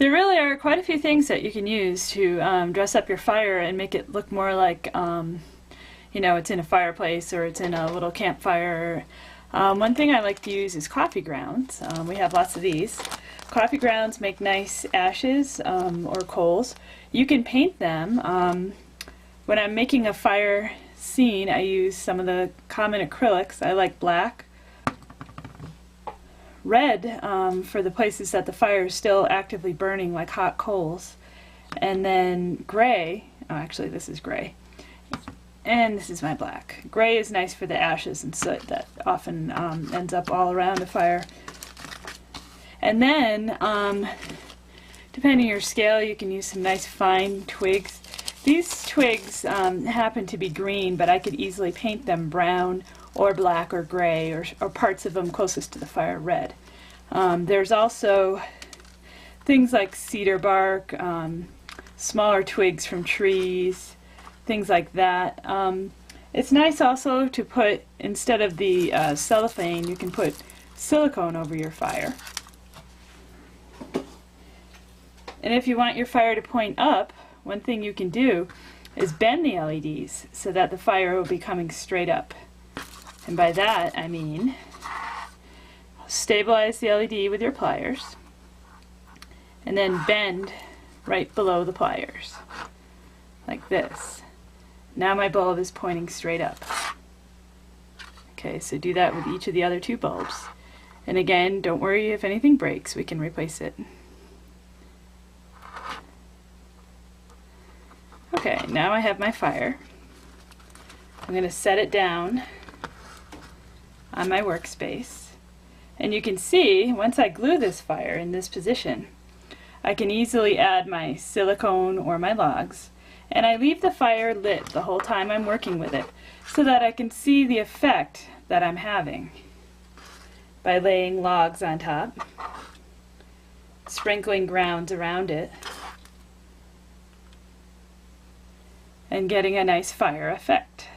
There really are quite a few things that you can use to dress up your fire and make it look more like, you know, it's in a fireplace or it's in a little campfire. One thing I like to use is coffee grounds. We have lots of these. Coffee grounds make nice ashes or coals. You can paint them. When I'm making a fire scene, I use some of the common acrylics. I like black. Red for the places that the fire is still actively burning like hot coals, and then gray. Oh, actually this is gray, and this is my black. Gray is nice for the ashes and soot that often ends up all around a fire. And then depending on your scale, you can use some nice fine twigs. These twigs happen to be green, but I could easily paint them brown or black or gray, or parts of them closest to the fire red. There's also things like cedar bark, smaller twigs from trees, things like that. It's nice also to put, instead of the cellophane, you can put silicone over your fire. And if you want your fire to point up, one thing you can do is bend the LEDs so that the fire will be coming straight up. And by that, I mean stabilize the LED with your pliers and then bend right below the pliers, like this. Now my bulb is pointing straight up. Okay, so do that with each of the other two bulbs. And again, don't worry if anything breaks, we can replace it. Okay, now I have my fire. I'm going to set it down on my workspace, and you can see once I glue this fire in this position, I can easily add my silicone or my logs, and I leave the fire lit the whole time I'm working with it so that I can see the effect that I'm having by laying logs on top, sprinkling grounds around it, and getting a nice fire effect.